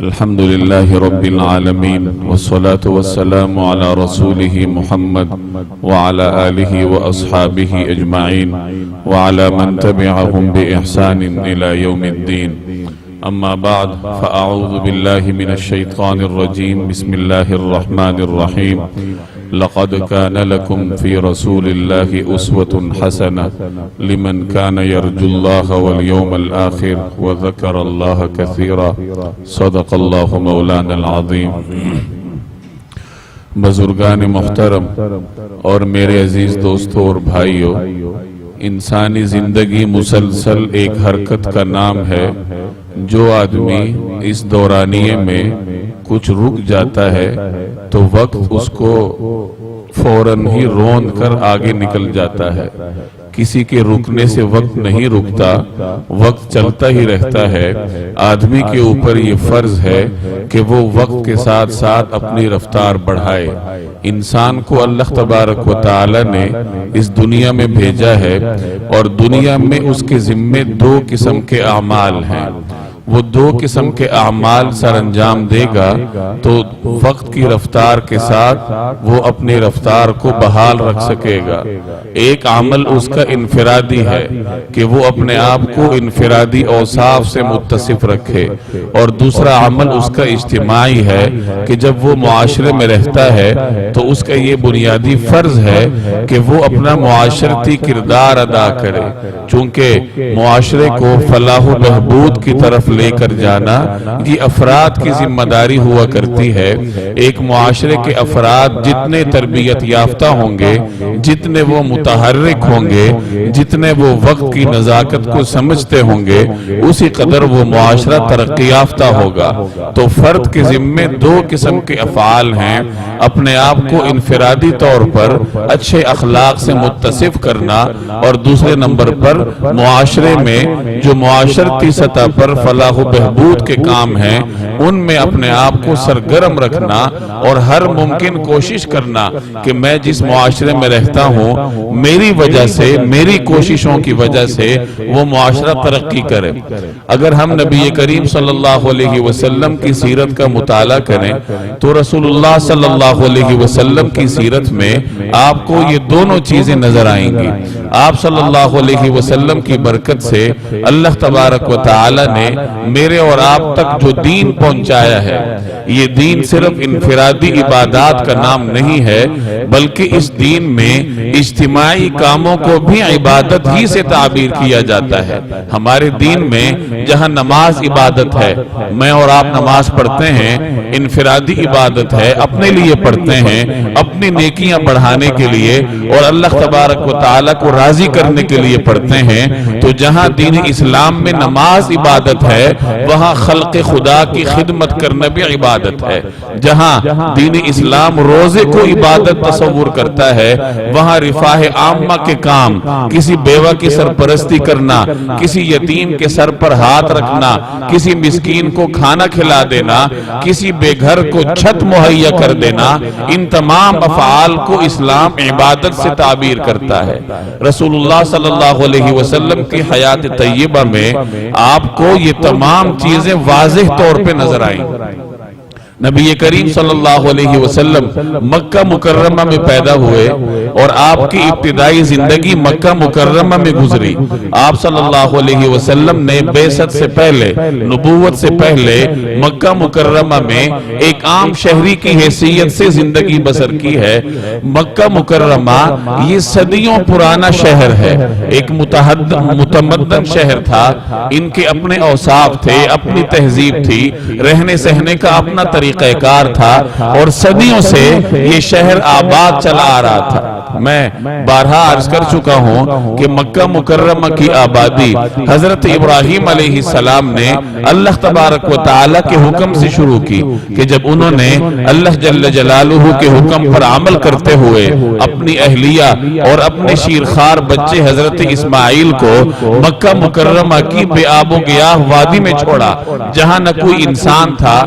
الحمد لله رب العالمين والصلاة والسلام على رسوله محمد وعلى آله وأصحابه أجمعين وعلى من تبعهم بإحسان إلى يوم الدين. أما بعد فأعوذ بالله من الشيطان الرجيم. بسم الله الرحمن الرحيم. لقد كان لكم في رسول الله أسوة حسنة لمن كان يرجو الله واليوم الآخر وذكر الله كثيرا. صدق الله مولانا العظيم. بزرگان محترم اور میرے عزیز دوستوں اور بھائیوں، انسانی زندگی مسلسل ایک حرکت کا نام ہے. جو آدمی اس دورانیے میں کچھ رک جاتا ہے تو وقت اس کو فوراً ہی روند کر آگے نکل جاتا ہے. کسی کے رکنے سے وقت نہیں رکتا، وقت چلتا ہی رہتا ہے. آدمی کے اوپر یہ فرض ہے کہ وہ وقت کے ساتھ ساتھ اپنی رفتار بڑھائے. انسان کو اللہ تبارک و تعالی نے اس دنیا میں بھیجا ہے اور دنیا میں اس کے ذمے دو قسم کے اعمال ہیں. وہ دو قسم کے اعمال سر انجام دے گا تو وقت کی رفتار کے ساتھ وہ اپنی رفتار کو بحال رکھ سکے گا. ایک عمل اس کا انفرادی ہے کہ وہ اپنے آپ کو انفرادی اوصاف سے متصف رکھے، اور دوسرا عمل اس کا اجتماعی ہے کہ جب وہ معاشرے میں رہتا ہے تو اس کا یہ بنیادی فرض ہے کہ وہ اپنا معاشرتی کردار ادا کرے. چونکہ معاشرے کو فلاح و بہبود کی طرف لے کر جانا یہ افراد کی ذمہ داری ہوا کرتی ہے. ایک معاشرے کے افراد جتنے تربیت یافتہ ہوں گے، جتنے وہ متحرک ہوں گے، جتنے وہ وقت کی نزاکت کو سمجھتے ہوں گے، اسی قدر وہ معاشرہ ترقی یافتہ ہوگا. تو فرد کے ذمے دو قسم کے افعال ہیں: اپنے آپ کو انفرادی طور پر اچھے اخلاق سے متصف کرنا، اور دوسرے نمبر پر معاشرے میں جو معاشرتی سطح پر فلاح و بہبود کے کام ہیں ان میں اپنے آپ کو سرگرم رکھنا اور ہر ممکن کوشش کرنا کہ میں جس معاشرے میں رہتا ہوں میری وجہ سے، میری کوششوں کی وجہ سے وہ معاشرہ ترقی کرے. اگر ہم نبی کریم صلی اللہ علیہ وسلم کی سیرت کا مطالعہ کریں تو رسول اللہ صلی اللہ علیہ وسلم کی سیرت میں آپ کو یہ دونوں چیزیں نظر آئیں گی. آپ صلی اللہ علیہ وسلم کی برکت سے اللہ تبارک و تعالی نے میرے اور آپ تک جو دین پہنچایا ہے، یہ دین صرف انفرادی عبادات کا نام نہیں ہے بلکہ اس دین میں اجتماعی کاموں کو بھی عبادت ہی سے تعبیر کیا جاتا ہے. ہمارے دین میں جہاں نماز عبادت ہے، میں اور آپ نماز پڑھتے ہیں، انفرادی عبادت ہے، اپنے لیے پڑھتے ہیں، اپنی نیکیاں بڑھانے کے لیے اور اللہ تبارک و تعالی کو راضی کرنے کے لیے پڑھتے ہیں. تو جہاں دین اسلام میں نماز عبادت ہے وہاں خلق خدا کی خدمت کرنا بھی عبادت ہے. جہاں دین اسلام روزے کو عبادت تصور کرتا ہے وہاں رفاہ عامہ کے کام، کسی بیوہ کی سرپرستی کرنا، کسی یتیم کے سر پر ہاتھ رکھنا، کسی مسکین کو کھانا کھلا دینا، کسی بے گھر کو چھت مہیا کر دینا، ان تمام افعال کو اسلام عبادت سے تعبیر کرتا ہے. رسول اللہ صلی اللہ علیہ وسلم کی حیات طیبہ میں آپ کو یہ تمام چیزیں واضح طور پہ نظر آئیں. نبی کریم صلی اللہ علیہ وسلم مکہ مکرمہ میں پیدا ہوئے اور آپ کی ابتدائی زندگی مکہ مکرمہ میں گزری. آپ صلی اللہ علیہ وسلم نے بعثت سے پہلے، نبوت سے پہلے مکہ مکرمہ میں ایک عام شہری کی حیثیت سے زندگی بسر کی ہے. مکہ مکرمہ یہ صدیوں پرانا شہر ہے، ایک متمدن شہر تھا. ان کے اپنے اوصاف تھے، اپنی تہذیب تھی، رہنے سہنے کا اپنا طریقہ کار تھا اور صدیوں سے یہ شہر آباد چلا آ رہا تھا. میں بارہا عرض کر چکا ہوں کہ مکہ مکرمہ کی آبادی حضرت ابراہیم علیہ السلام نے اللہ تبارک و تعالی کے حکم سے شروع کی کہ جب انہوں نے اللہ جل جلالہ کے حکم پر عمل کرتے ہوئے اپنی اہلیہ اور اپنے شیرخوار بچے حضرت اسماعیل کو مکہ مکرمہ کی بے آب و گیاہ وادی میں چھوڑا، جہاں نہ کوئی انسان تھا،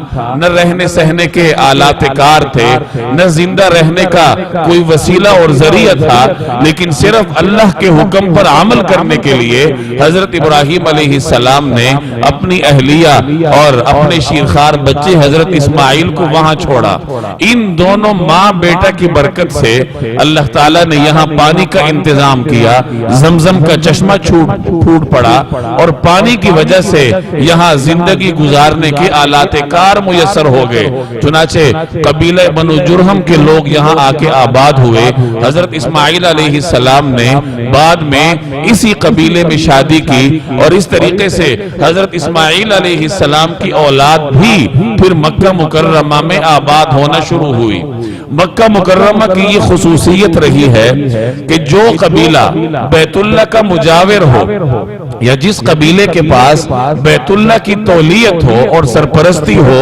نہ رہنے سہنے کے آلات کار تھے، نہ زندہ رہنے کا کوئی وسیلہ اور ذریعہ ذریعہ تھا، لیکن صرف اللہ کے حکم پر عمل کرنے کے لیے حضرت ابراہیم علیہ السلام نے اپنی اہلیہ اور اپنے شیرخوار بچے حضرت اسماعیل کو وہاں چھوڑا۔ ان دونوں ماں بیٹا کی برکت سے اللہ تعالیٰ نے یہاں پانی کا انتظام کیا، زمزم کا چشمہ پھوٹ پڑا، اور پانی کی وجہ سے یہاں زندگی گزارنے کے آلات کار میسر ہو گئے۔ چنانچہ قبیلہ بنو جرہم کے لوگ یہاں آ کے آباد ہوئے۔ حضرت اسماعیل علیہ السلام نے بعد میں اسی قبیلے میں شادی کی، اور اس طریقے سے حضرت اسماعیل علیہ السلام کی اولاد بھی پھر مکہ مکرمہ میں آباد ہونا شروع ہوئی۔ مکہ مکرمہ کی یہ خصوصیت رہی ہے کہ جو قبیلہ بیت اللہ کا مجاور ہو، یا جس قبیلے کے پاس بیت اللہ کی تولیت ہو اور سرپرستی ہو،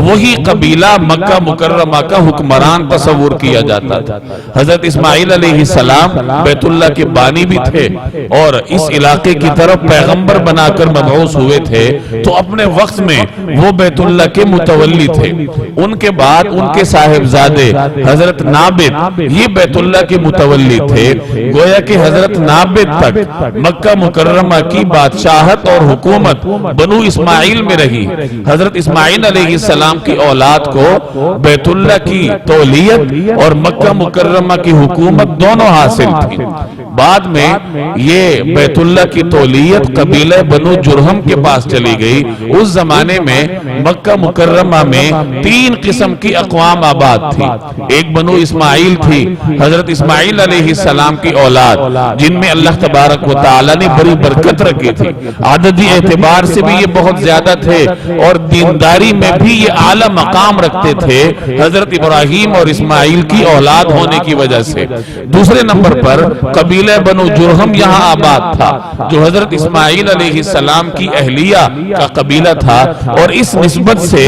وہی قبیلہ مکہ مکرمہ کا حکمران تصور کیا جاتا تھا۔ حضرت اسماعیل علیہ السلام بیت اللہ کے بانی بھی تھے، اور اس علاقے کی طرف پیغمبر بنا کر مبعوث ہوئے تھے، تو اپنے وقت میں وہ بیت اللہ کے متولی تھے۔ ان کے بعد ان کے صاحبزادے حضرت نابد یہ بیت اللہ کے متولی تھے۔ گویا کہ حضرت نابد تک مکہ مکرمہ کی بادشاہت اور حکومت بنو اسماعیل میں رہی۔ حضرت اسماعیل علیہ السلام کی اولاد کو بیت اللہ کی تولیت اور مکہ مکرمہ کی حکومت دونوں حاصل تھی۔ بعد میں یہ بیت اللہ کی تولیت قبیلہ بنو جرہم کے پاس چلی گئی۔ اس زمانے میں مکہ مکرمہ میں 3 قسم کی اقوام آباد تھی۔ ایک بنو اسماعیل تھی، حضرت اسماعیل علیہ السلام کی اولاد، جن میں اللہ تبارک و تعالی نے بڑی برکت رکھی تھی۔ عددی اعتبار سے بھی یہ بہت زیادہ تھے، اور دینداری میں بھی یہ اعلیٰ مقام رکھتے تھے حضرت ابراہیم اور اسماعیل کی اولاد ہونے کی وجہ سے۔ دوسرے نمبر پر قبیلہ بنو جرہم یہاں آباد تھا، جو حضرت اسماعیل علیہ السلام کی اہلیہ کا قبیلہ تھا، اور اس نسبت سے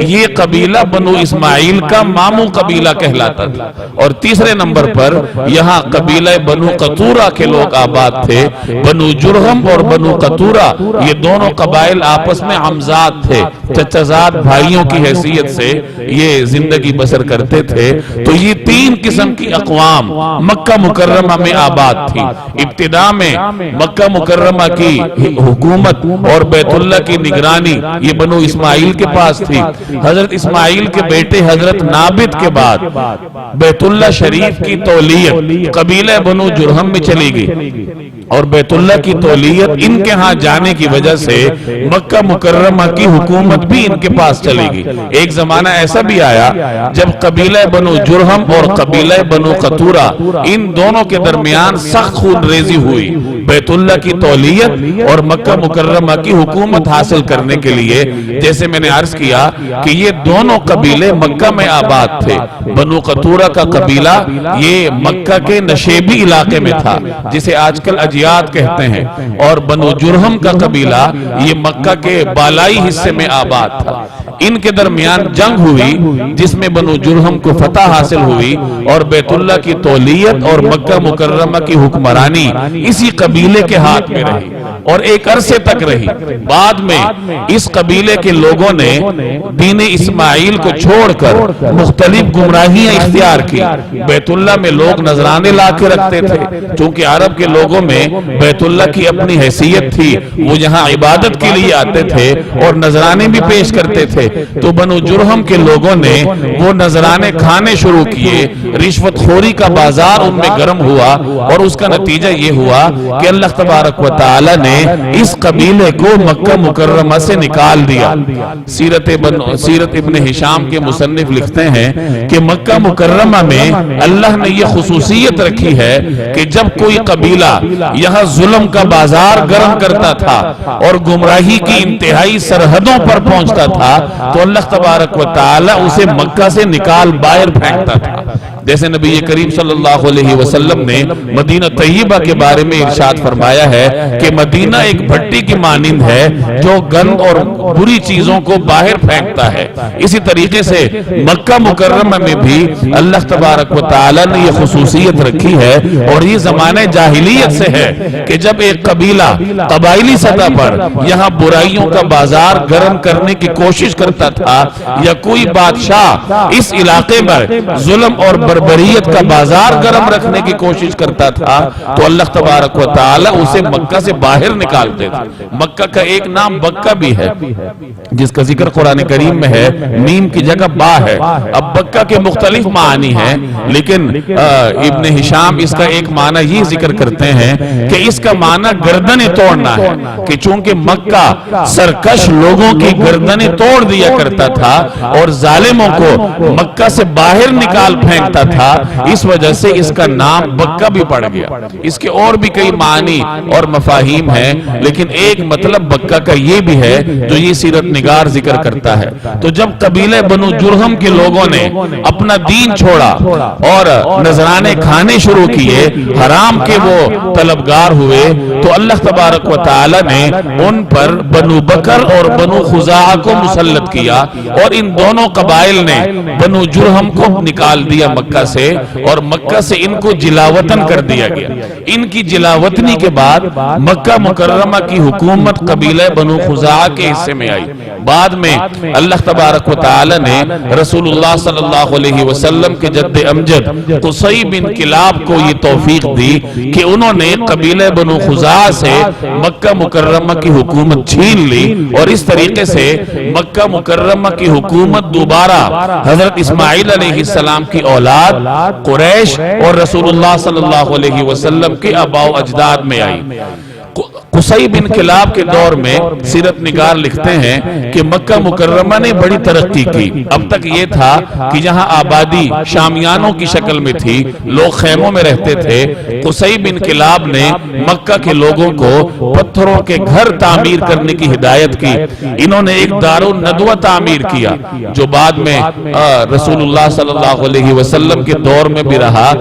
یہ قبیلہ بنو اسماعیل کا ماموں قبیلہ کہلاتا تھا۔ اور تیسرے نمبر پر یہاں قبیلہ بنو قطورہ کے لوگ آباد تھے۔ بنو جرہم اور بنو قطورہ یہ دونوں قبائل آپس میں عمزاد تھے، چچازاد بھائیوں کی حیثیت سے یہ زندگی بسر کرتے تھے۔ تو یہ 3 قسم کی اقوام مکہ مکرمہ میں آباد تھی۔ ابتدا میں مکہ مکرمہ کی حکومت اور بیت اللہ کی نگرانی یہ بنو اسماعیل کے پاس تھی۔ حضرت اسماعیل کے بیٹے حضرت نابد کے بعد بیت اللہ شریف کی تولیت قبیلہ بنو جرہم میں چلی گئی، اور بیت اللہ کی تولیت ان کے ہاں جانے کی وجہ سے مکہ مکرمہ کی حکومت بھی ان کے پاس چلی گئی۔ ایک زمانہ ایسا بھی آیا جب قبیلہ بنو جرہم اور قبیلہ بنو قطورہ ان دونوں کے درمیان سخت خون ریزی ہوئی، بیت اللہ کی تولیت اور مکہ مکرمہ کی حکومت حاصل کرنے کے لیے۔ جیسے میں نے عرض کیا کہ یہ دونوں قبیلے مکہ میں آباد تھے۔ بنو قطورہ کا قبیلہ یہ مکہ کے نشیبی علاقے میں تھا، جسے آج کل اجیاد کہتے ہیں، اور بنو جرہم کا قبیلہ یہ مکہ کے بالائی حصے میں آباد تھا۔ ان کے درمیان جنگ ہوئی، جس میں بنو جرہم کو فتح حاصل ہوئی، اور بیت اللہ کی تولیت اور مکہ مکرمہ کی حکمرانی اسی قبیلے کے ہاتھ میں رہی، اور ایک عرصے تک رہی۔ بعد میں اس قبیلے کے لوگوں نے دین اسماعیل کو چھوڑ کر مختلف گمراہیاں اختیار کی۔ بیت اللہ میں لوگ نذرانے لا کے رکھتے تھے، چونکہ عرب کے لوگوں میں بیت اللہ کی اپنی حیثیت تھی، وہ یہاں عبادت کے لیے آتے تھے اور نذرانے بھی پیش کرتے تھے۔ تو بنو جرہم کے لوگوں نے وہ نذرانے کھانے شروع کیے، رشوت خوری کا بازار ان میں گرم ہوا، اور اس کا نتیجہ یہ ہوا کہ اللہ تبارک و تعالی نے اس قبیلے کو مکہ مکرمہ سے نکال دیا۔ سیرت ابن ہشام کے مصنف لکھتے ہیں کہ مکہ مکرمہ میں اللہ نے یہ خصوصیت رکھی ہے کہ جب کوئی قبیلہ یہاں ظلم کا بازار گرم کرتا تھا اور گمراہی کی انتہائی سرحدوں پر پہنچتا تھا، تو اللہ تبارک و تعالی اسے مکہ سے نکال باہر پھینکتا تھا۔ جیسے نبی کریم صلی اللہ علیہ وسلم نے مدینہ طیبہ کے بارے میں ارشاد فرمایا ہے کہ مدینہ مدینہ ایک بھٹی کی مانند ہے جو گند اور بری چیزوں کو باہر پھینکتا ہے، اسی طریقے سے مکہ مکرمہ میں بھی اللہ تبارک و تعالی نے یہ خصوصیت رکھی ہے، اور یہ زمانہ جاہلیت سے ہے کہ جب ایک قبیلہ قبائلی سطح پر یہاں برائیوں کا بازار گرم کرنے کی کوشش کرتا تھا، یا کوئی بادشاہ اس علاقے میں ظلم اور بربریت کا بازار گرم رکھنے کی کوشش کرتا تھا، تو اللہ تبارک و تعالی اسے مکہ سے باہر نکالتے تھے۔ مکہ کا ایک نام بکہ بھی ہے جس کا ذکر قرآن کریم میں ہے، میم کی جگہ با ہے۔ اب بکہ کے مختلف معنی ہیں، لیکن ابن ہشام اس کا ایک معنی یہ ذکر کرتے ہیں کہ اس کا معنی گردنیں توڑنا ہے، کہ چونکہ مکہ سرکش لوگوں کی گردنیں توڑ دیا کرتا تھا اور ظالموں کو مکہ سے باہر نکال پھینکتا تھا، اس وجہ سے اس کا نام بکہ بھی پڑ گیا۔ اس کے اور بھی کئی معنی اور مفاہیم ہیں، لیکن ایک مطلب بکہ کا یہ بھی ہے جو یہ سیرت نگار ذکر کرتا ہے۔ تو جب قبیلہ بنو جرہم کے لوگوں نے اپنا دین چھوڑا اور نذرانے کھانے شروع کیے، حرام کے وہ طلبگار ہوئے، تو اللہ تبارک و تعالی نے ان پر بنو بکر اور بنو خزاعہ کو مسلط کیا، اور ان دونوں قبائل نے بنو جرہم کو نکال دیا مکہ سے، اور مکہ سے ان کو جلاوطن کر دیا گیا۔ ان کی جلاوطنی کے بعد مکہ مکرمہ کی حکومت قبیلہ بنو خزاعہ کے حصے میں آئی۔ بعد میں اللہ تبارک و تعالی نے رسول اللہ صلی اللہ علیہ وسلم کے جد امجد قصی بن کلاب کو یہ توفیق دی کہ انہوں نے قبیلہ بنو خزاعہ سے مکہ مکرمہ کی حکومت چھین لی، اور اس طریقے سے مکہ مکرمہ کی حکومت دوبارہ حضرت اسماعیل علیہ السلام کی اولاد قریش اور رسول اللہ صلی اللہ علیہ وسلم کے آباء و اجداد میں آئی۔ قصی بن کلاب کے دور میں سیرت نگار لکھتے ہیں کہ مکہ مکرمہ نے بڑی ترقی کی۔ اب تک یہ تھا کہ جہاں آبادی شامیانوں کی شکل میں تھی، لوگ خیموں میں رہتے تھے، قصی بن کلاب نے مکہ کے لوگوں کو پتھروں کے گھر تعمیر کرنے کی ہدایت کی۔ انہوں نے ایک دارالندوہ تعمیر کیا جو بعد میں رسول اللہ صلی اللہ علیہ وسلم کے دور میں بھی رہا۔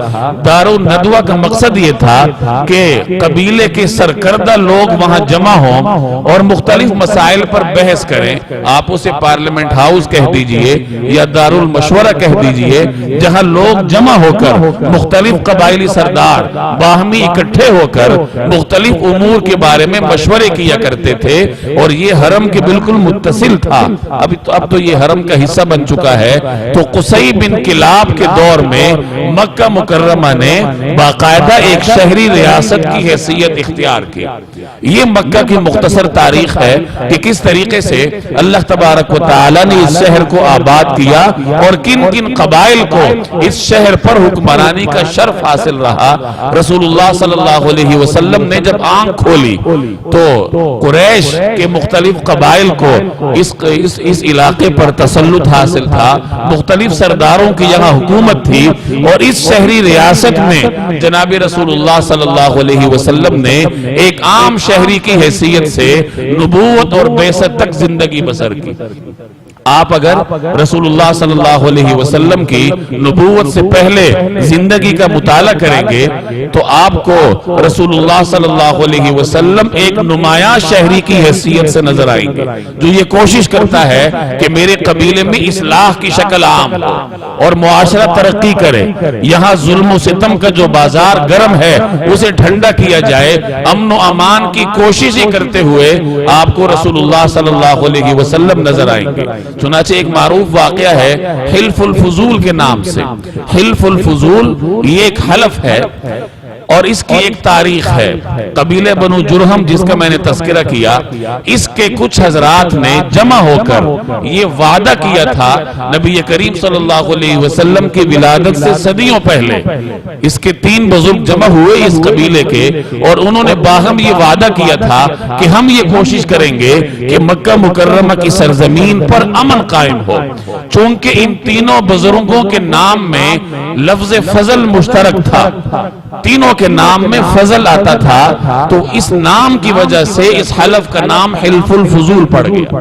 دارالندوہ کا مقصد یہ تھا کہ قبیلے کے سرکردہ لوگ وہاں جمع ہوں اور مختلف مسائل پر بحث کریں۔ آپ اسے پارلیمنٹ ہاؤس کہہ دیجئے یا دارالمشورہ کہہ دیجئے، جہاں لوگ جمع ہو کر مختلف قبائلی سردار باہمی اکٹھے ہو کر مختلف امور کے بارے میں مشورے کیا کرتے تھے، اور یہ حرم کے بالکل متصل تھا۔ اب تو یہ حرم کا حصہ بن چکا ہے۔ تو قصی بن کلاب کے دور میں مکہ مکرمہ نے باقاعدہ ایک شہری ریاست کی حیثیت اختیار کی۔ یہ مکہ کی مختصر تاریخ ہے کہ کس طریقے سے اللہ تبارک و تعالی نے اس شہر کو آباد کیا، اور کن کن قبائل کو اس شہر پر حکمرانی کا شرف حاصل رہا۔ رسول اللہ صلی اللہ علیہ وسلم نے جب آنکھ کھولی تو قریش کے مختلف قبائل کو اس علاقے پر تسلط حاصل تھا، مختلف سرداروں کی یہاں حکومت تھی، اور اس شہری ریاست میں جناب رسول اللہ صلی اللہ علیہ وسلم نے ایک عام شہری کی حیثیت سے نبوت اور بعثت تک زندگی بسر کی۔ آپ اگر رسول اللہ صلی اللہ علیہ وسلم کی نبوت سے پہلے زندگی کا مطالعہ کریں گے تو آپ کو رسول اللہ صلی اللہ علیہ وسلم ایک نمایاں شہری کی حیثیت سے نظر آئیں گے، جو یہ کوشش کرتا ہے کہ میرے قبیلے میں اصلاح کی شکل عام ہو اور معاشرہ ترقی کرے، یہاں ظلم و ستم کا جو بازار گرم ہے اسے ٹھنڈا کیا جائے، امن و امان کی کوششیں کرتے ہوئے آپ کو رسول اللہ صلی اللہ علیہ وسلم نظر آئیں گے۔ چنانچہ ایک معروف واقعہ ہے حلف الفضول کے نام سے۔ حلف الفضول یہ ایک حلف ہے اور اس کی ایک تاریخ ہے۔ قبیلہ بنو جرہم جس کا میں نے تذکرہ کیا، اس کے کچھ حضرات نے جمع ہو کر یہ وعدہ کیا تھا نبی کریم صلی اللہ علیہ وسلم کی ولادت سے صدیوں پہلے۔ اس کے 3 بزرگ جمع ہوئے اس قبیلے کے، اور انہوں نے باہم یہ وعدہ کیا تھا کہ ہم یہ کوشش کریں گے کہ مکہ مکرمہ کی سرزمین پر امن قائم ہو۔ چونکہ ان تینوں بزرگوں کے نام میں لفظ فضل مشترک تھا، تینوں انہوں کے نام میں فضل آتا تھا، تو اس نام کی وجہ سے اس حلف کا نام حلف الفضول پڑ گیا۔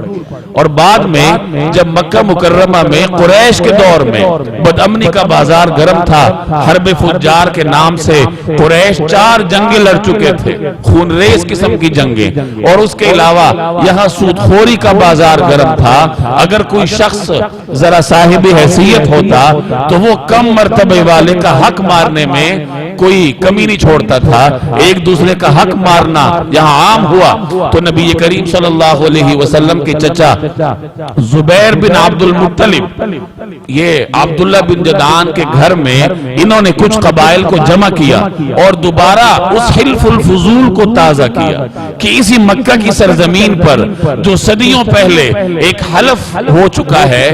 اور بعد میں جب مکہ مکرمہ میں قریش کے دور میں بدامنی کا بازار گرم تھا، حرب فجار کے نام سے قریش 4 جنگیں لڑ چکے تھے، خون ریز قسم کی جنگیں، اور اس کے علاوہ یہاں سود خوری کا بازار گرم تھا۔ اگر کوئی شخص ذرا صاحب حیثیت ہوتا تو وہ کم مرتبہ والے کا حق مارنے میں کوئی کمی نہیں چھوڑتا تھا۔ ایک دوسرے کا حق مارنا یہاں عام ہوا، تو نبی کریم صلی اللہ علیہ وسلم کے چچا زبیر بن عبد المطلب، یہ عبداللہ بن جدعان کے گھر میں انہوں نے کچھ قبائل کو جمع کیا اور دوبارہ اس حلف الفضول کو تازہ کیا کہ اسی مکہ کی سرزمین پر جو صدیوں پہلے ایک حلف ہو چکا ہے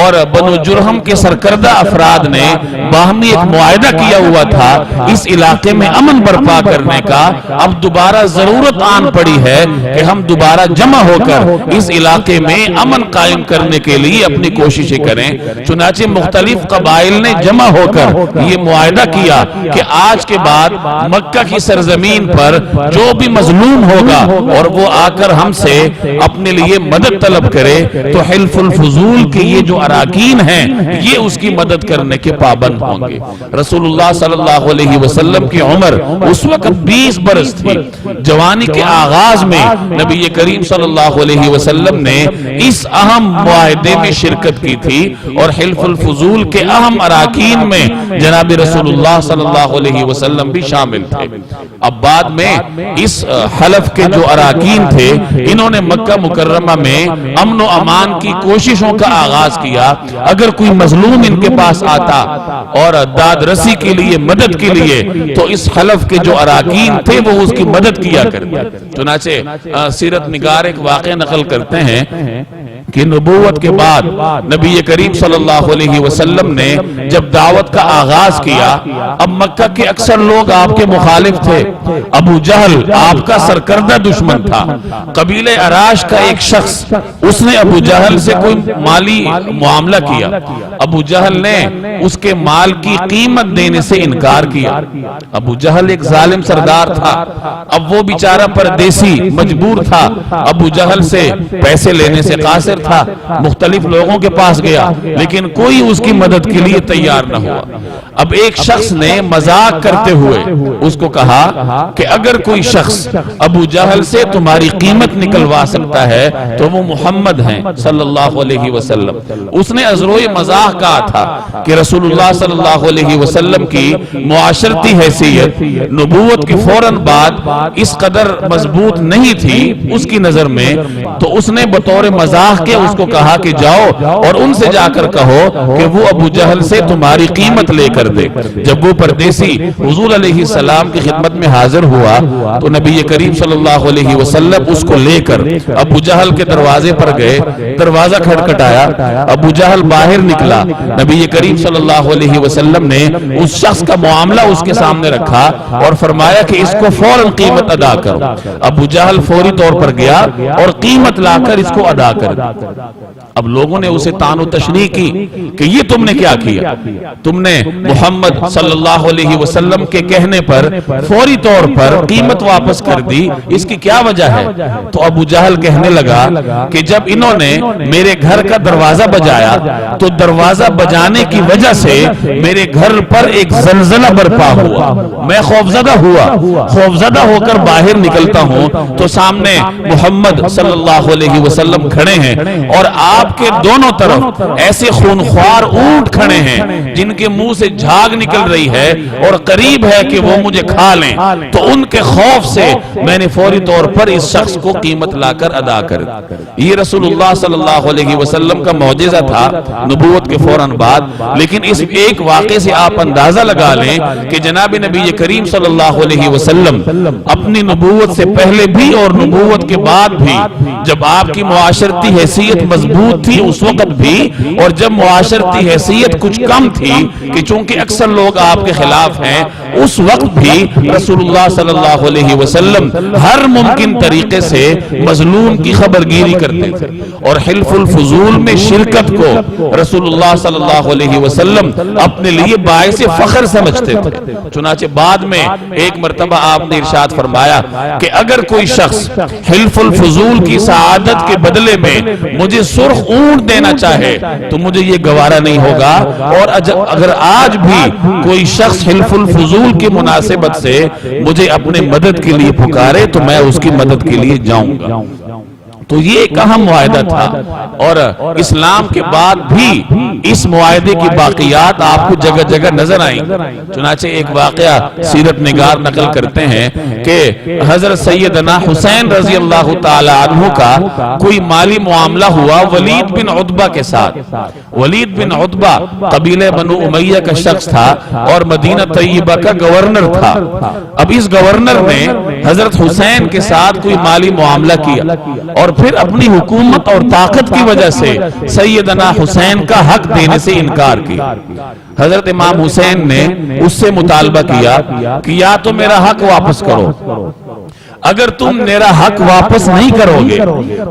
اور بنو جرہم کے سرکردہ افراد نے باہمی ایک معاہدہ کیا ہوا تھا اس علاقے میں امن برپا کرنے کا، اب دوبارہ ضرورت آن پڑی ہے کہ ہم دوبارہ جمع ہو کر اس علاقے میں امن قائم کرنے کے لیے اپنی کوششیں کریں۔ چنانچہ مختلف قبائل نے جمع ہو کر یہ معاہدہ کیا کہ آج کے بعد مکہ کی سرزمین پر جو بھی مظلوم ہوگا اور وہ آ کر ہم سے اپنے لیے مدد طلب کرے تو حلف الفضول کے یہ جو اراکین ہیں یہ اس کی مدد کرنے کے پابند ہوں گے۔ رسول اللہ صلی اللہ علیہ وسلم کی عمر اس وقت 20 برس تھی۔ جوانی کے آغاز میں نبی کریم صلی اللہ علیہ وسلم نے اس اہم معاہدے میں شرکت کی تھی اور حلف الفضول کے اہم اراکین میں جناب رسول اللہ صلی اللہ علیہ وسلم بھی شامل تھے۔ اب بعد میں اس حلف کے جو اراکین تھے انہوں نے مکہ مکرمہ میں امن و امان کی کوششوں کا آغاز کیا۔ اگر کوئی مظلوم ان کے پاس آتا اور داد رسی کے لیے مدد کے لیے تو اس حلف کے جو اراکین تھے وہ اس کی مدد کیا کرتے۔ چنانچہ سیرت نگار ایک واقعہ نقل کرتے ہیں کہ نبوت کے بعد نبی کریم صلی اللہ علیہ وسلم نے جب دعوت کا آغاز کیا، اب مکہ کے اکثر لوگ آپ کے مخالف تھے۔ ابو جہل آپ کا سرکردہ دشمن تھا۔ قبیلہ عراش کا ایک شخص اس نے ابو جہل سے کوئی مالی معاملہ کیا، ابو جہل نے اس کے مال کی قیمت دینے سے انکار کیا۔ ابو جہل ایک ظالم سردار تھا، اب وہ بیچارہ پردیسی مجبور تھا، ابو جہل سے پیسے لینے سے قاصر تھا، مختلف لوگوں کے پاس گیا لیکن کوئی اس کی مدد کے لیے تیار نہ ہوا۔ اب ایک شخص نے مذاق کرتے ہوئے اس کو کہا کہ اگر کوئی شخص ابو جہل سے تمہاری قیمت نکلوا سکتا ہے تو وہ محمد ہیں صلی اللہ علیہ وسلم۔ اس نے ازروئے مذاق کہا تھا کہ رسول اللہ صلی اللہ علیہ وسلم کی معاشرتی حیثیت نبوت کے فوراً بعد اس قدر مضبوط نہیں تھی اس کی نظر میں، تو اس نے بطور مذاق کے اس کو کہا کہ جاؤ اور ان سے جا کر کہو کہ وہ ابو جہل سے تمہاری قیمت لے کر دے۔ جب وہ پردیسی حضور علیہ السلام کی خدمت میں حاضر ہوا تو نبی کریم صلی اللہ علیہ وسلم اس کو لے کر ابو جہل کے دروازے پر گئے، دروازہ کھٹکھٹایا، ابو جہل باہر نکلا، نبی کریم صلی اللہ علیہ وسلم نے اس شخص کا معاملہ اس کے سامنے رکھا اور فرمایا کہ اس کو فوراً قیمت ادا کرو۔ ابو جہل فوری طور پر گیا اور قیمت لا کر اس کو ادا کر دی۔ اب لوگوں نے اسے طعن و تشنیع کی کہ یہ تم نے کیا کیا، تم نے محمد صلی اللہ علیہ وسلم کے کہنے پر فوری طور پر قیمت واپس کر دی، اس کی کیا وجہ ہے؟ تو ابو جہل کہنے لگا کہ جب انہوں نے میرے گھر کا دروازہ بجایا تو دروازہ بجانے کی وجہ سے میرے گھر پر ایک زلزلہ برپا ہوا، میں خوفزدہ ہوا، خوفزدہ ہو کر باہر نکلتا ہوں تو سامنے محمد صلی اللہ علیہ وسلم کھڑے ہیں اور آپ کے دونوں طرف ایسے خونخوار اونٹ کھڑے ہیں جن کے منہ سے جھاگ نکل رہی ہے اور قریب ہے کہ وہ مجھے کھا لیں، تو ان کے خوف سے میں نے فوری طور پر اس شخص کو قیمت لا کر ادا کر دی۔ یہ رسول اللہ صلی اللہ علیہ وسلم کا معجزہ تھا نبوت کے فوراً بعد، لیکن اس ایک واقعے سے آپ اندازہ لگا لیں کہ جناب نبی کریم صلی اللہ علیہ وسلم اپنی نبوت سے پہلے بھی اور نبوت کے بعد بھی جب آپ کی معاشرتی حیثیت مضبوط تھی اس وقت بھی، اور جب معاشرتی حیثیت کچھ کم تھی کہ چونکہ اکثر لوگ آپ کے خلاف ہیں، اس وقت بھی رسول اللہ صلی اللہ علیہ وسلم ہر ممکن طریقے سے مظلوم کی خبرگیری کرتے تھے، اور حلف الفضول میں شرکت کو رسول اللہ صلی اللہ علیہ وسلم اپنے لیے باعث فخر سمجھتے تھے۔ چنانچہ بعد میں ایک مرتبہ آپ نے ارشاد فرمایا کہ اگر کوئی شخص حلف الفضول کی سعادت کے بدلے میں مجھے سرخ اونٹ دینا چاہے تو مجھے یہ گوارا نہیں ہوگا، اور اگر آج بھی کوئی شخص حلف الفضول کی مناسبت سے مجھے اپنے مدد کے لیے پکارے تو میں اس کی مدد کے لیے جاؤں گا۔ تو یہ ایک اہم معاہدہ تھا، اور اسلام کے بعد بھی اس معاہدے کی باقیات آپ کو جگہ جگہ نظر آئیں۔ چنانچہ ایک واقعہ سیرت نگار نقل کرتے ہیں کہ حضرت سیدنا حسین رضی اللہ تعالی عنہ کا کوئی مالی معاملہ ہوا ولید بن عتبہ کے ساتھ۔ ولید بن عتبہ قبیلہ بنو امیہ کا شخص تھا اور مدینہ طیبہ کا گورنر تھا۔ اب اس گورنر نے حضرت حسین کے ساتھ کوئی مالی معاملہ کیا، اور پھر اپنی حکومت اور طاقت کی وجہ سے سیدنا حسین کا حق دینے سے انکار کیا۔ حضرت امام حسین نے اس سے مطالبہ کیا کہ یا تو میرا حق واپس کرو، اگر تم میرا حق واپس نہیں کرو گے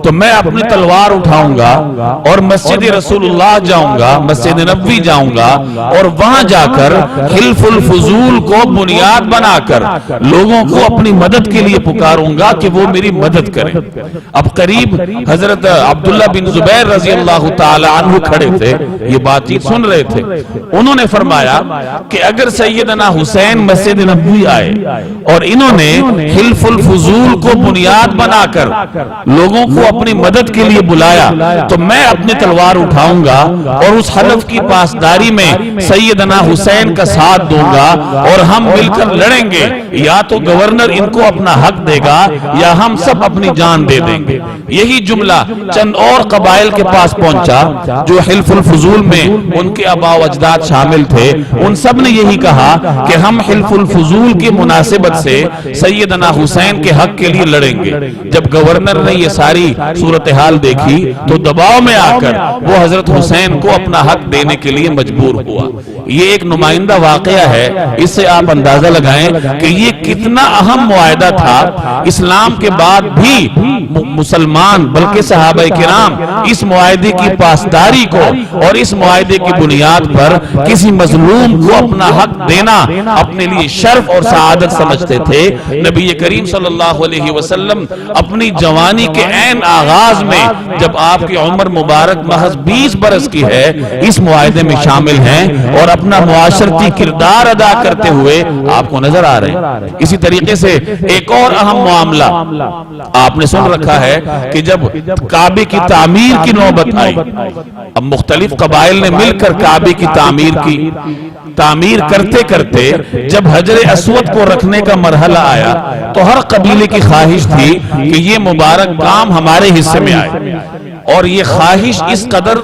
تو میں اپنی تلوار اٹھاؤں گا اور مسجد رسول اللہ جاؤں گا، مسجد نبوی جاؤں گا، اور وہاں جا کر حلف الفضول کو بنیاد بنا کر لوگوں کو اپنی مدد کے لیے پکاروں گا کہ وہ میری مدد کریں۔ اب قریب حضرت عبداللہ بن زبیر رضی اللہ تعالی عنہ کھڑے تھے، یہ بات چیت سن رہے تھے۔ انہوں نے فرمایا کہ اگر سیدنا حسین مسجد نبوی آئے اور انہوں نے حلف الفضول کو بنیاد بنا کر لوگوں کو اپنی مدد کے لیے بلایا تو میں اپنی تلوار اٹھاؤں گا اور اس حلف کی پاسداری میں سیدنا حسین کا ساتھ دوں گا، اور ہم مل کر لڑیں گے، یا تو گورنر ان کو اپنا حق دے گا یا ہم سب اپنی جان دے دیں گے۔ یہی جملہ چند اور قبائل کے پاس پہنچا جو حلف الفضول میں ان کے آباء و اجداد شامل تھے، ان سب نے یہی کہا کہ ہم حلف الفضول کی مناسبت سے سیدنا حسین کے حق کے لیے لڑیں گے۔ جب گورنر نے یہ ساری صورتحال دیکھی تو دباؤ میں آ کر وہ حضرت حسین کو اپنا حق دینے کے لیے مجبور ہوا۔ یہ ایک نمائندہ واقعہ ہے، اس سے آپ اندازہ لگائیں کہ یہ کتنا اہم معاہدہ تھا۔ اسلام کے بعد بھی مسلمان بلکہ صحابہ کرام اس معاہدے کی پاسداری کو اور اس معاہدے کی بنیاد پر کسی مظلوم کو اپنا حق دینا اپنے لیے شرف اور سعادت سمجھتے تھے۔ نبی کریم صلی اللہ علیہ وسلم اپنی جوانی کے عین آغاز میں جب آپ کی عمر مبارک محض 20 برس کی ہے، اس معاہدے میں شامل ہیں اور اپنا معاشرتی کردار ادا کرتے ہوئے آپ کو نظر آ رہے ہیں۔ اسی طریقے سے ایک اور اہم معاملہ آپ نے سن رکھا ہے کہ جب کعبے کی تعمیر کی نوبت آئی، اب مختلف قبائل نے مل کر کعبے کی تعمیر کرتے کرتے جب حجر اسود کو رکھنے کا مرحلہ آیا تو ہر قبیلے کی خواہش تھی کہ یہ مبارک کام ہمارے حصے میں آئے، اور یہ خواہش اس قدر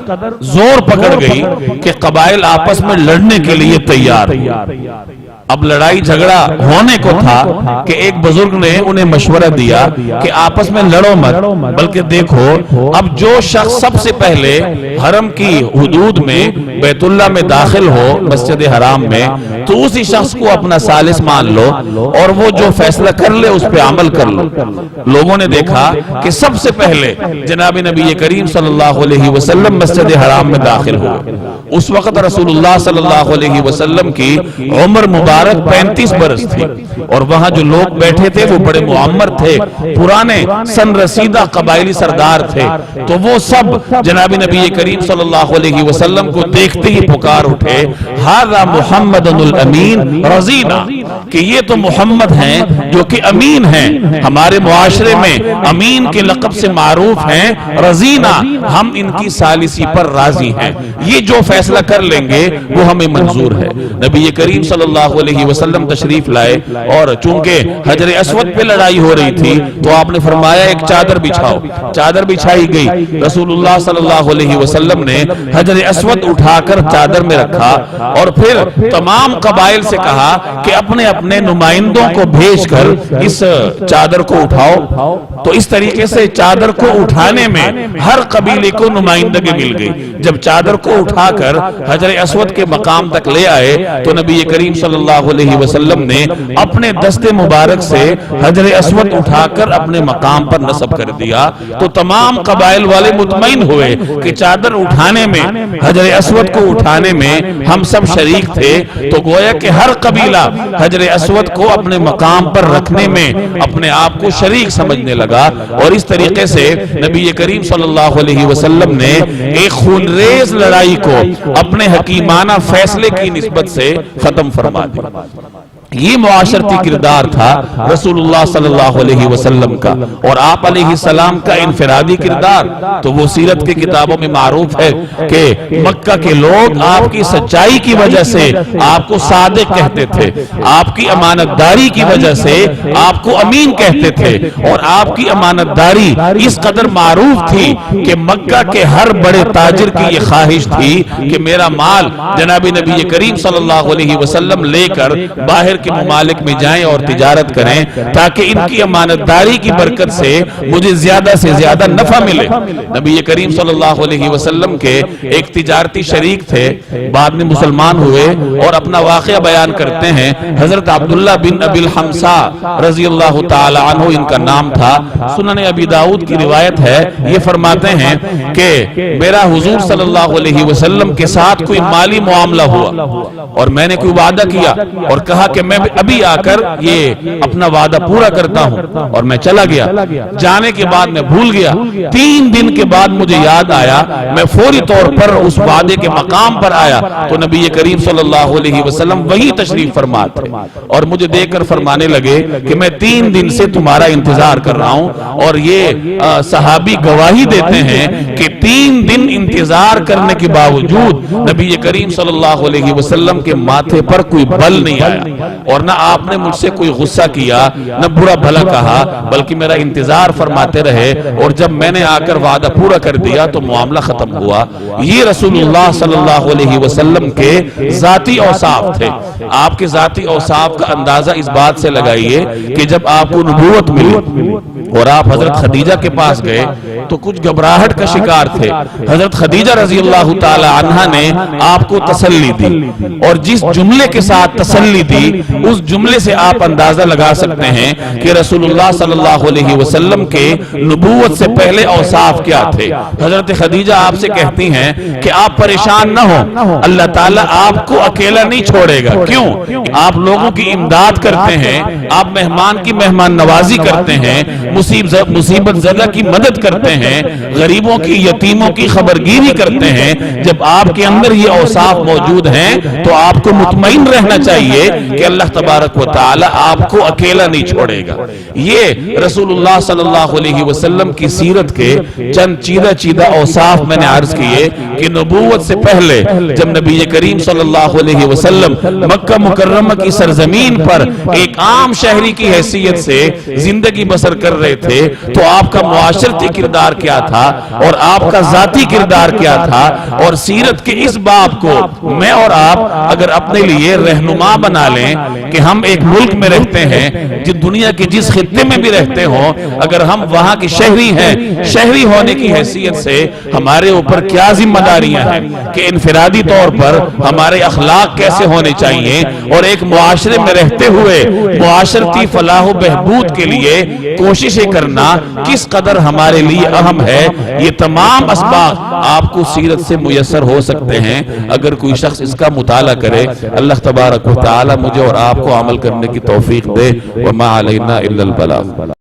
زور پکڑ گئی کہ قبائل آپس میں لڑنے کے لیے تیار ہوئے۔ اب لڑائی جھگڑا ہونے کو تھا کہ ایک بزرگ نے انہیں مشورہ دیا کہ آپس میں لڑو مت، بلکہ دیکھو اب جو شخص سب سے پہلے حرم کی حدود میں بیت اللہ میں داخل ہو، مسجد حرام میں، تو اسی شخص کو اپنا ثالث مان لو اور وہ جو فیصلہ کر لے اس پہ عمل کر لو۔ لوگوں نے دیکھا کہ سب سے پہلے جناب نبی کریم صلی اللہ علیہ وسلم مسجد حرام میں داخل ہوئے۔ اس وقت رسول اللہ صلی اللہ علیہ وسلم کی عمر مبارک 35 برس تھی، اور وہاں جو لوگ بیٹھے تھے وہ بڑے معمر تھے، پرانے سن رسیدہ قبائلی سردار تھے۔ تو وہ سب جناب نبی کریم صلی اللہ علیہ وسلم کو دیکھتے ہی پکار اٹھے، ھذا محمد الامین رضینا، کہ یہ تو محمد ہیں جو کہ امین ہیں، ہمارے معاشرے میں امین کے لقب سے معروف ہیں، رضینا، ہم ان کی ثالثی پر راضی ہیں، یہ جو فیصلہ کر لیں گے وہ ہمیں منظور ہے۔ نبی کریم صلی اللہ علیہ وسلم تشریف لائے، اور چونکہ حجر اسود پہ لڑائی ہو رہی تھی تو آپ نے فرمایا ایک چادر بچھاؤ، چادر بچھائی گئی۔ رسول اللہ صلی اللہ علیہ وسلم نے حجر اسود اٹھا کر چادر میں رکھا، اور پھر تمام قبائل سے کہا کہ اپنے اپنے اپنے نمائندوں کو بھیج کر اس چادر کو اٹھاؤ. تو اس طریقے سے چادر کو اٹھانے میں ہر قبیلے کو نمائندگی مل گئی. جب چادر کو اٹھا کر حجر اسود کے مقام تک لے آئے تو نبی کریم صلی اللہ علیہ وسلم نے اپنے دست مبارک سے حجر اسود اٹھا کر اپنے مقام پر نصب کر دیا. تو تمام قبائل والے مطمئن ہوئے کہ چادر اٹھانے میں، حجر اسود کو اٹھانے میں ہم سب شریک تھے. تو گویا کہ ہر قبیلہ حجر اسود کو اپنے مقام پر رکھنے میں اپنے آپ کو شریک سمجھنے لگا. اور اس طریقے سے نبی کریم صلی اللہ علیہ وسلم نے ایک خونریز لڑائی کو اپنے حکیمانہ فیصلے کی نسبت سے ختم فرما دیا. یہ معاشرتی کردار تھا رسول اللہ صلی اللہ علیہ وسلم کا، اور آپ علیہ السلام کا انفرادی کردار تو وہ سیرت کی کتابوں میں معروف ہے کہ مکہ کے لوگ آپ کی سچائی کی وجہ سے آپ کو صادق کہتے تھے، آپ کی امانت داری کی وجہ سے آپ کو امین کہتے تھے. اور آپ کی امانت داری اس قدر معروف تھی کہ مکہ کے ہر بڑے تاجر کی یہ خواہش تھی کہ میرا مال جناب نبی کریم صلی اللہ علیہ وسلم لے کر باہر کے ممالک میں جائیں اور تجارت کریں تاکہ ان کی امانت داری کی برکت سے مجھے زیادہ سے زیادہ نفع ملے. نبی کریم صلی اللہ علیہ وسلم کے ایک تجارتی شریک تھے، بعد میں مسلمان ہوئے اور اپنا واقعہ بیان کرتے ہیں. حضرت عبداللہ بن ابی الحمصاء رضی اللہ تعالی عنہ ان کا نام تھا. سنن ابی داؤد کی روایت ہے، یہ فرماتے ہیں کہ میرا حضور صلی اللہ علیہ وسلم کے ساتھ کوئی مالی معاملہ ہوا اور میں نے کوئی وعدہ کیا اور کہا کہ میں ابھی آ کر یہ اپنا وعدہ پورا کرتا ہوں، اور میں چلا گیا. جانے کے بعد میں بھول گیا. 3 دن کے بعد مجھے یاد آیا، میں فوری طور پر اس وعدے کے مقام پر آیا تو نبی کریم صلی اللہ علیہ وسلم وہی تشریف فرما تھے اور مجھے دیکھ کر فرمانے لگے کہ میں 3 دن سے تمہارا انتظار کر رہا ہوں. اور یہ صحابی گواہی دیتے ہیں کہ 3 دن انتظار کرنے کے باوجود نبی کریم صلی اللہ علیہ وسلم کے ماتھے پر کوئی بل نہیں آیا اور نہ آپ نے مجھ سے کوئی غصہ کیا، نہ برا بھلا کہا، بلکہ میرا انتظار فرماتے رہے. اور جب میں نے آ کر وعدہ پورا کر دیا تو معاملہ ختم ہوا. یہ رسول اللہ صلی اللہ علیہ وسلم کے ذاتی اوصاف تھے. آپ کے ذاتی اوصاف کا اندازہ اس بات سے لگائیے کہ جب آپ کو نبوت ملی اور آپ حضرت خدیجہ کے پاس گئے تو کچھ گھبراہٹ کا شکار تھے. حضرت خدیجہ رضی اللہ تعالی عنہا نے آپ کو تسلی دی، اور جس جملے کے ساتھ تسلی دی اس جملے سے آپ اندازہ لگا سکتے ہیں کہ رسول اللہ صلی اللہ علیہ وسلم کے نبوت سے پہلے اوصاف کیا تھے. حضرت خدیجہ آپ سے کہتی ہیں کہ آپ پریشان نہ ہوں، اللہ تعالیٰ آپ کو اکیلا نہیں چھوڑے گا. کیوں؟ آپ لوگوں کی امداد کرتے ہیں، آپ مہمان کی مہمان نوازی کرتے ہیں، مصیبت زدہ کی مدد کرتے ہیں، غریبوں کی یتیموں کی خبرگیری کرتے ہیں. جب آپ کے اندر یہ اوصاف موجود ہیں تو آپ کو مطمئن رہنا چاہیے کہ اللہ تبارک و تعالی آپ کو اکیلا نہیں چھوڑے گا. یہ رسول اللہ صلی اللہ علیہ وسلم کی سیرت کے چند چیدہ اوصاف میں نے عرض کیے کہ نبوت سے پہلے جب نبی کریم صلی اللہ علیہ وسلم مکہ مکرمہ کی سرزمین پر ایک عام شہری کی حیثیت سے زندگی بسر کر رہے تھے تو آپ کا معاشرتی کردار کیا تھا اور آپ کا ذاتی کردار کیا تھا. اور سیرت کے اس باب کو میں اور آپ اگر اپنے لیے رہنما بنا لیں کہ ہم ایک ملک میں رہتے ہیں، دنیا کے جس خطے میں بھی رہتے ہوں، اگر ہم وہاں کے شہری ہیں، شہری ہونے کی حیثیت سے ہمارے اوپر کیا ذمہ داریاں ہیں کہ انفرادی طور پر ہمارے اخلاق کیسے ہونے چاہیے، اور ایک معاشرے میں رہتے ہوئے معاشرتی فلاح و بہبود کے لیے کوششیں کرنا کس قدر ہمارے لیے اہم ہے. یہ تمام اسباق آپ کو سیرت سے میسر ہو سکتے ہیں اگر کوئی شخص اس کا مطالعہ کرے. اللہ تبارک و تعالی مجھے اور آپ کو عمل کرنے کی توفیق دے. وما علینا الا البلاغ.